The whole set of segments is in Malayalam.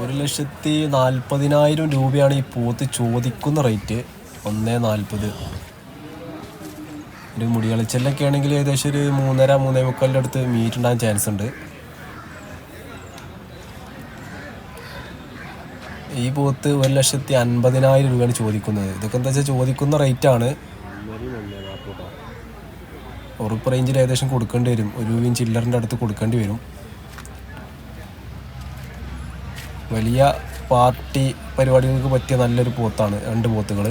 1,40,000 രൂപയാണ് ഈ പോത്ത് ചോദിക്കുന്ന റേറ്റ്. 1,40,000. ഒരു മുടികളിച്ചെല്ലൊക്കെ ആണെങ്കിൽ ഏകദേശം ഒരു 3.5-3.25 അടുത്ത് മീറ്റ് ഉണ്ടാകാൻ ചാൻസ് ഉണ്ട്. ഈ പോത്ത് 1,50,000 രൂപയാണ് ചോദിക്കുന്നത്. ഇതൊക്കെ എന്താ വെച്ചാൽ ചോദിക്കുന്ന റേറ്റാണ്. ഉറപ്പ് റേഞ്ചിൽ ഏകദേശം കൊടുക്കേണ്ടി വരും. 1 രൂപയും ചില്ലറിൻ്റെ അടുത്ത് കൊടുക്കേണ്ടി വരും. വലിയ പാർട്ടി പരിപാടികൾക്ക് പറ്റിയ നല്ലൊരു പോത്താണ് 2 പോത്തുകൾ.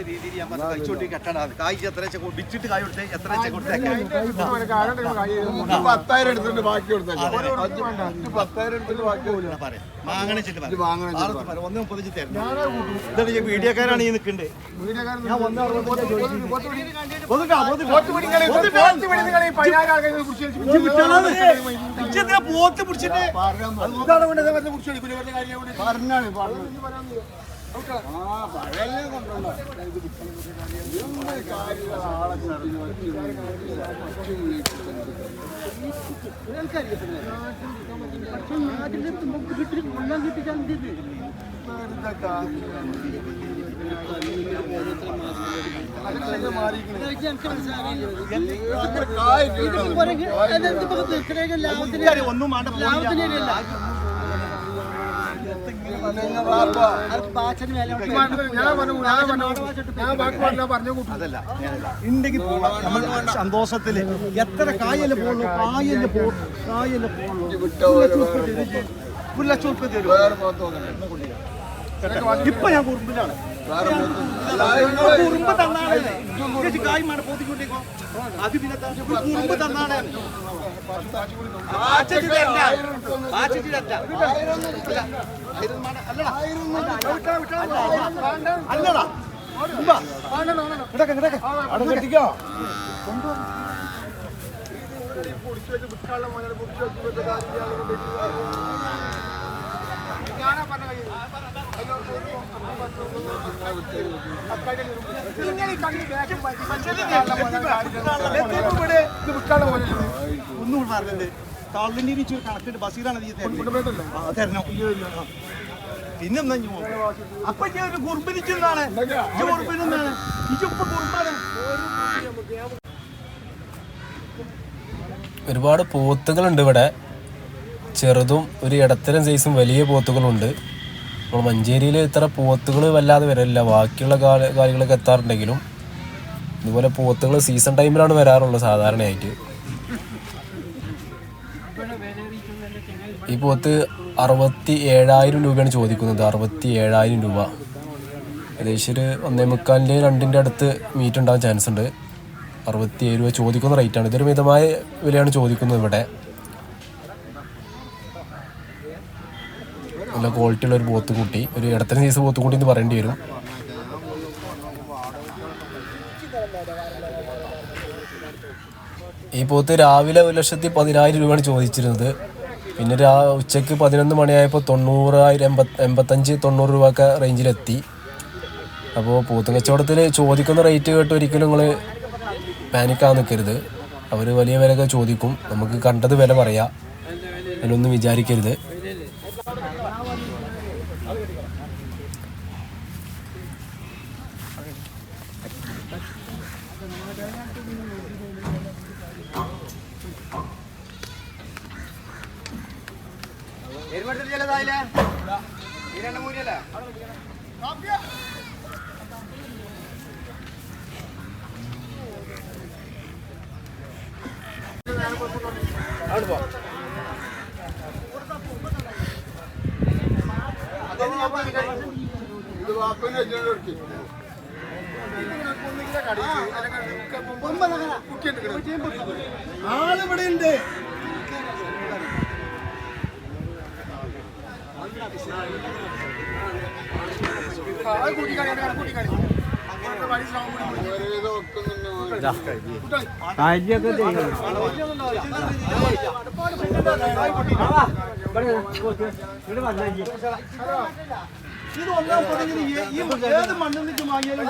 രീതിയിൽ ഞാൻ കഴിച്ചോണ്ടി കെട്ടണം. കായ് എത്ര ബിച്ചിട്ട് കായ് കൊടുത്തേ എത്ര കൊടുത്തേ 10,000 എടുത്തിട്ട് ബാക്കി കൊടുത്തേ 10,000 എടുത്തിട്ട് ബാക്കി പറയാം. വാങ്ങണിച്ചിട്ട് 1.30 തരണം. ഇതാണ് വീഡിയോക്കാരാണ് ഈ നിൽക്കണ്ടേ. പോത്ത് പിടിച്ചിട്ട് പറഞ്ഞാണ് ഒന്നും അതല്ല ഉണ്ടെങ്കിൽ നമ്മൾ സന്തോഷത്തില് എത്ര കായല് പോകുള്ളൂ. ഇപ്പൊ ഞാൻ കുറുമ്പിലാണ്. കുറുമ്പ് തന്നാണ് കായ് മട പോത്തിക്കൊണ്ടേക്കോ. അത് പിന്നെ കുറുമ്പ് തന്നാണ്. അല്ലടാ ഒന്നും പറഞ്ഞത് താളിന്റെ കണക്കിട്ട് ബസീറാണ് തരണം. പിന്നെന്താ അപ്പൊ ഒരു കുറുമ്പിരിക്കുന്നതാണ്. ഒരുപാട് പോത്തുകളുണ്ട് ഇവിടെ. ചെറുതും ഒരു ഇടത്തരം സൈസും വലിയ പോത്തുകളുണ്ട്. നമ്മൾ മഞ്ചേരിയിൽ ഇത്ര പോത്തുകൾ വല്ലാതെ വരില്ല. ബാക്കിയുള്ള കാര്യങ്ങളൊക്കെ എത്താറുണ്ടെങ്കിലും ഇതുപോലെ പോത്തുകൾ സീസൺ ടൈമിലാണ് വരാറുള്ളത് സാധാരണയായിട്ട്. ഈ പോത്ത് 67,000 രൂപയാണ് ചോദിക്കുന്നത്. 67,000 രൂപ. ഏകദേശം ഒരു 1.25-2 അടുത്ത് മീറ്റ് ഉണ്ടാകാൻ ചാൻസ് ഉണ്ട്. 67 രൂപ ചോദിക്കുന്ന റേറ്റാണ്. ഇതൊരു മിതമായ വിലയാണ് ചോദിക്കുന്നത് ഇവിടെ. നല്ല ക്വാളിറ്റി ഉള്ള ഒരു പോത്ത് കൂട്ടി, ഒരു ഇടത്തരം സൈസ് പോത്ത് കൂട്ടി എന്ന് പറയേണ്ടി വരും. ഈ പോത്ത് രാവിലെ 1,10,000 രൂപയാണ് ചോദിച്ചിരുന്നത്. പിന്നെ ഉച്ചയ്ക്ക് 11 മണിയായപ്പോൾ 90,000, 85-90 രൂപയൊക്കെ റേഞ്ചിലെത്തി. അപ്പോൾ പോത്തും കച്ചവടത്തിൽ ചോദിക്കുന്ന റേറ്റ് കേട്ട് ഒരിക്കലും നിങ്ങൾ പാനിക്കാതെ നിൽക്കരുത്. അവർ വലിയ വിലയൊക്കെ ചോദിക്കും. നമുക്ക് കണ്ടത് വില പറയാം, അതിലൊന്നും വിചാരിക്കരുത്. ആളിവിടെ ഉണ്ട്. ഇത് 1.50 ഏത് മണ്ണിൽ നിന്നും വാങ്ങിയാലും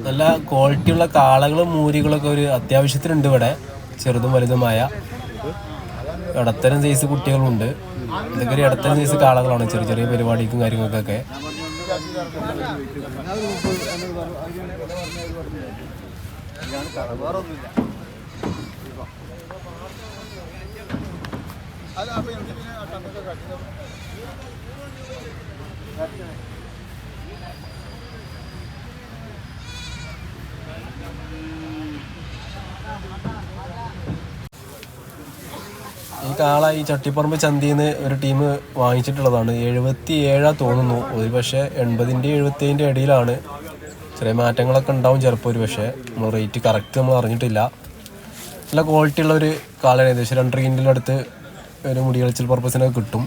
നല്ല ക്വാളിറ്റിയുള്ള കാളകളും മൂരികളൊക്കെ ഒരു അത്യാവശ്യത്തിനുണ്ട് ഇവിടെ, ചെറുതും വലുതുമായ. ഇടത്തരം സൈസ് കുട്ടികളുണ്ട്. ഇതൊക്കെ ഒരു ഇടത്തരം സൈസ് കാളകളാണ്, ചെറിയ ചെറിയ പരിപാടിക്കും കാര്യങ്ങൾക്കൊക്കെ. ഈ കാള ഈ ചട്ടിപ്പറമ്പ് ചന്തയിൽ നിന്ന് ഒരു ടീം വാങ്ങിച്ചിട്ടുള്ളതാണ്. 77 തോന്നുന്നു. ഒരു പക്ഷേ 80-ൻ്റെ 70-ൻ്റെ ഇടയിലാണ്. ചെറിയ മാറ്റങ്ങളൊക്കെ ഉണ്ടാവും ചിലപ്പോൾ. ഒരു പക്ഷേ നമ്മൾ റേറ്റ് കറക്റ്റ് നമ്മൾ അറിഞ്ഞിട്ടില്ല. നല്ല ക്വാളിറ്റി ഉള്ള ഒരു കാളയാണ്. ഏകദേശം 2 കിൻഡിൻ്റെ അടുത്ത് ഒരു മുടി കളിച്ചൽ പർപ്പസിനൊക്കെ കിട്ടും.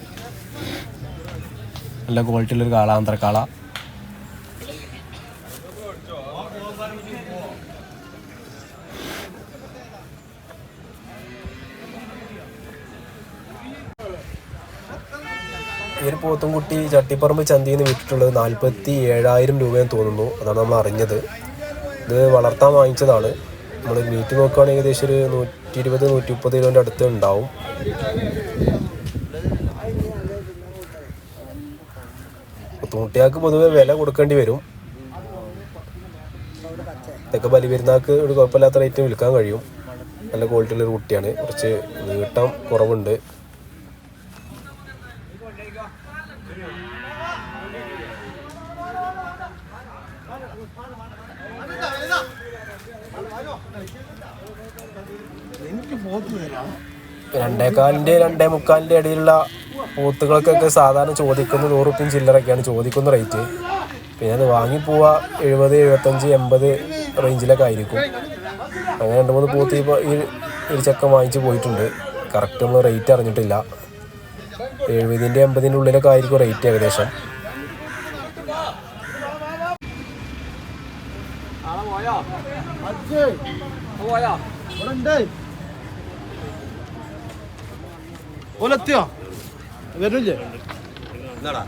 നല്ല ക്വാളിറ്റി ഉള്ളൊരു കാള, ആന്ധ്രക്കാള. ഈ ഒരു പോത്തുംകുട്ടി ചട്ടിപ്പറമ്പ് ചന്തയിൽ നിന്ന് വിറ്റിട്ടുള്ളത് 47,000 രൂപയെന്ന് തോന്നുന്നു. അതാണ് നമ്മൾ അറിഞ്ഞത്. ഇത് വളർത്താൻ വാങ്ങിച്ചതാണ്. നമ്മൾ മീറ്റ് നോക്കുകയാണെങ്കിൽ ഏകദേശം ഒരു 120-130 കിലോൻ്റെ അടുത്ത് ഉണ്ടാവും. പോത്തുകുട്ടികൾക്ക് പൊതുവെ വില കൊടുക്കേണ്ടി വരും. ഇതൊക്കെ ബലിപെരുന്നാൾക്ക് ഒരു കുഴപ്പമില്ലാത്ത റേറ്റ് വിൽക്കാൻ കഴിയും. നല്ല ക്വാളിറ്റിയുള്ളൊരു കുട്ടിയാണ്. കുറച്ച് നീട്ടം കുറവുണ്ട്. രണ്ടേകാലിൻ്റെ 2.25 ഇടയിലുള്ള പോത്തുകൾക്കൊക്കെ സാധാരണ ചോദിക്കുന്നത് 100 റുപ്യ ചില്ലറൊക്കെയാണ് ചോദിക്കുന്ന റേറ്റ്. പിന്നെ അത് വാങ്ങിപ്പോവുക 70, 75, 80 റേഞ്ചിലൊക്കെ ആയിരിക്കും. അങ്ങനെ 2-3 പോത്ത് ഈ ഒരു ചക്കം വാങ്ങിച്ച് പോയിട്ടുണ്ട്. കറക്റ്റ് നമ്മൾ റേറ്റ് അറിഞ്ഞിട്ടില്ല. 70-ൻ്റെ 80-ൻ്റെ ഉള്ളിലൊക്കെ ആയിരിക്കും റേറ്റ് ഏകദേശം. ഓലെത്തിയോ? വരില്ലേ? എന്താടാ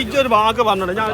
ഇതൊരു വാക്ക് പറഞ്ഞോട്ടെ. ഞാൻ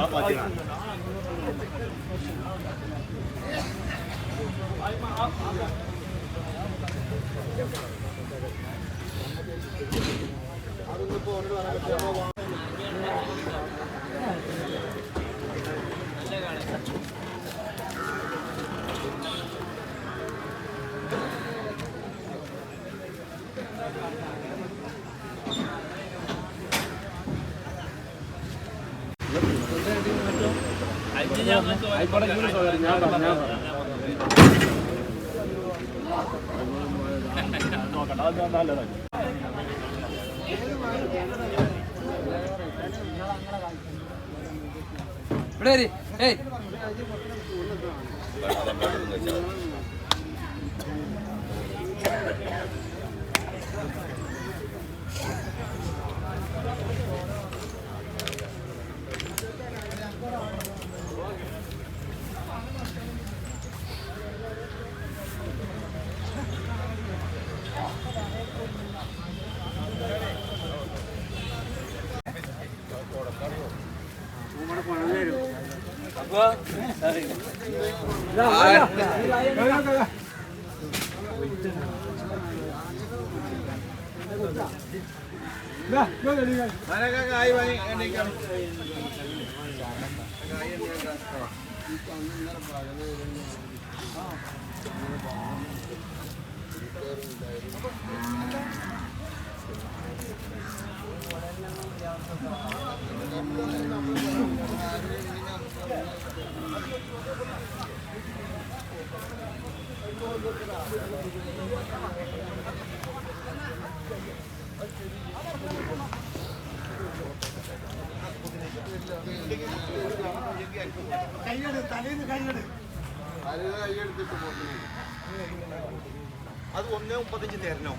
അത് 1.35 തരണോ?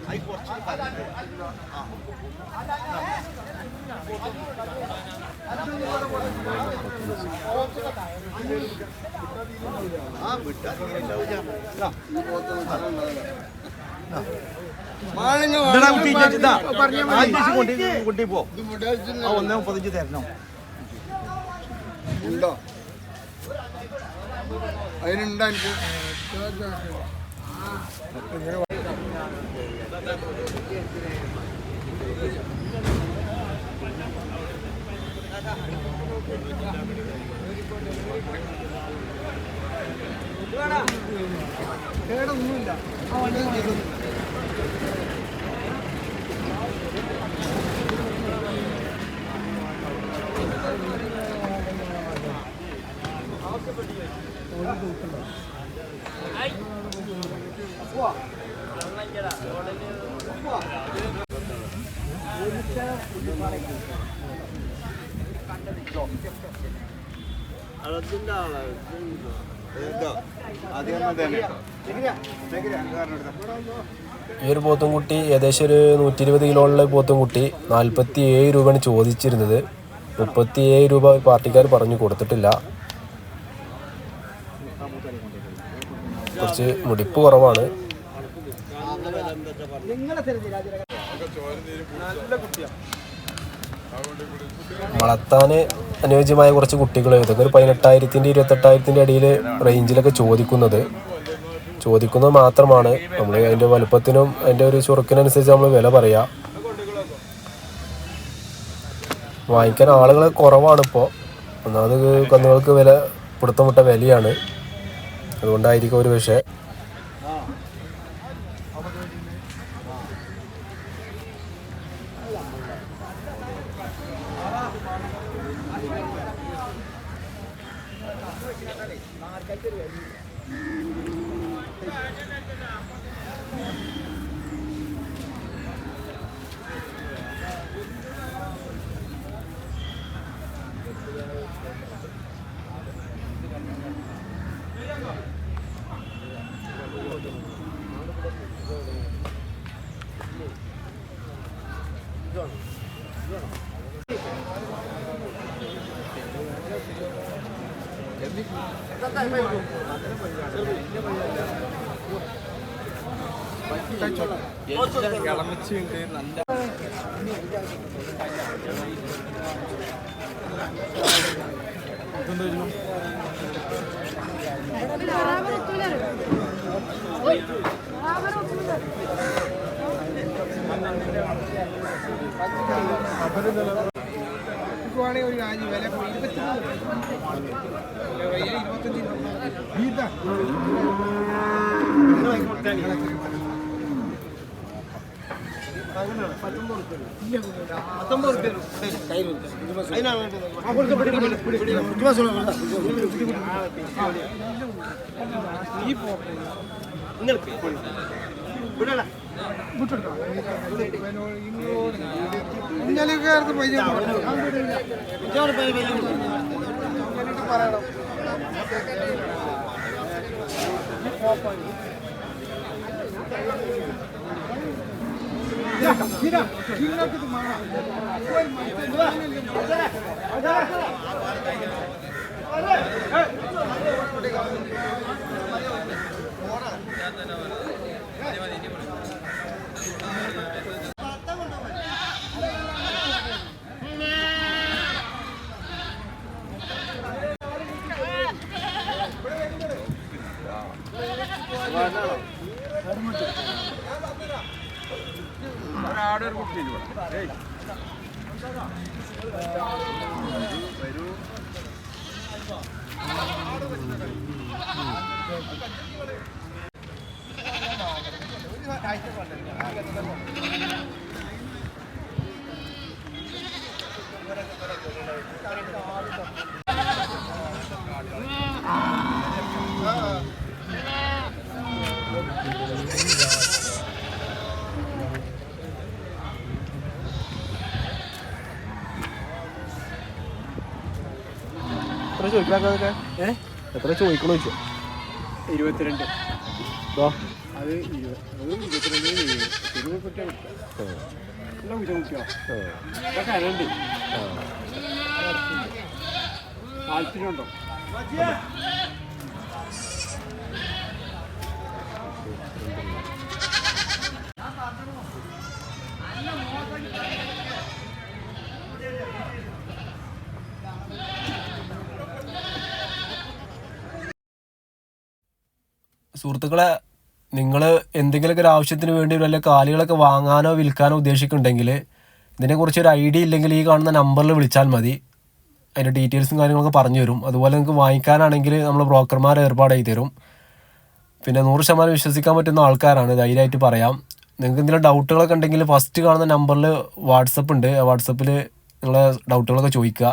അത് കുറച്ച് കുട്ടി പോ. 1.35 തരണോ? ഉണ്ടോ? അതിനുണ്ടോ എനിക്ക്? കേടൊന്നുമില്ല. ഈ ഒരു പോത്തുംകുട്ടി ഏകദേശം ഒരു 120 കിലോയുള്ള പോത്തുംകുട്ടി 47 രൂപയാണ് ചോദിച്ചിരുന്നത്. 37 രൂപ പാർട്ടിക്കാർ പറഞ്ഞു കൊടുത്തിട്ടില്ല. കുറച്ച് മുടിപ്പ് കുറവാണ്. വളർത്താന് അനുയോജ്യമായ കുറച്ച് കുട്ടികൾ ഇതൊക്കെ ഒരു 18,000 28,000 ഇടയിൽ റേഞ്ചിലൊക്കെ ചോദിക്കുന്നത് മാത്രമാണ്. നമ്മൾ അതിൻ്റെ വലുപ്പത്തിനും അതിൻ്റെ ഒരു ചുറുക്കിനനുസരിച്ച് നമ്മൾ വില പറയാ. വാങ്ങിക്കാൻ ആളുകൾ കുറവാണിപ്പോൾ. ഒന്നാമത് കന്നുകൾക്ക് വില പിടുത്തമിട്ട വിലയാണ്. അതുകൊണ്ടായിരിക്കും ഒരു പക്ഷേ. ഒരു രാജ്യം വില 3 ചോദിക്കണോ ചോദിച്ചു? 22. ഇതോ? അത് 22 നല്ല ബുദ്ധിമുട്ടിയോ ഇതൊക്കെ അരണ്ട് താല്പര്യമുണ്ടോ? സുഹൃത്തുക്കളെ, നിങ്ങൾ എന്തെങ്കിലുമൊക്കെ ഒരു ആവശ്യത്തിന് വേണ്ടി വല്ല കാലികളൊക്കെ വാങ്ങാനോ വിൽക്കാനോ ഉദ്ദേശിക്കുന്നുണ്ടെങ്കിൽ ഇതിനെക്കുറിച്ച് ഒരു ഐഡിയ ഇല്ലെങ്കിൽ ഈ കാണുന്ന നമ്പറിൽ വിളിച്ചാൽ മതി. അതിൻ്റെ ഡീറ്റെയിൽസും കാര്യങ്ങളൊക്കെ പറഞ്ഞു തരും. അതുപോലെ നിങ്ങൾക്ക് വാങ്ങിക്കാനാണെങ്കിൽ നമ്മൾ ബ്രോക്കർമാരെ ഏർപ്പാട് ചെയ്ത് തരും. പിന്നെ 100% വിശ്വസിക്കാൻ പറ്റുന്ന ആൾക്കാരാണ്, ധൈര്യമായിട്ട് പറയാം. നിങ്ങൾക്ക് എന്തെങ്കിലും ഡൗട്ടുകളൊക്കെ ഉണ്ടെങ്കിൽ ഫസ്റ്റ് കാണുന്ന നമ്പറിൽ വാട്സപ്പ് ഉണ്ട്. ആ വാട്സപ്പിൽ നിങ്ങളെ ഡൗട്ടുകളൊക്കെ ചോദിക്കുക.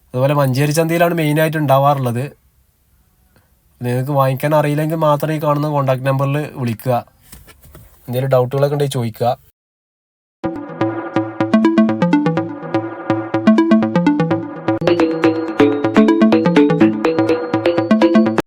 അതുപോലെ മഞ്ചേരി ചന്തയിലാണ് മെയിനായിട്ട് ഉണ്ടാവാറുള്ളത്. നിങ്ങൾക്ക് വാങ്ങിക്കാൻ അറിയില്ലെങ്കിൽ മാത്രം ഈ കാണുന്ന കോൺടാക്ട് നമ്പറിൽ വിളിക്കുക. എന്തെങ്കിലും ഡൗട്ടുകളൊക്കെ ഉണ്ടെങ്കിൽ ചോദിക്കുക.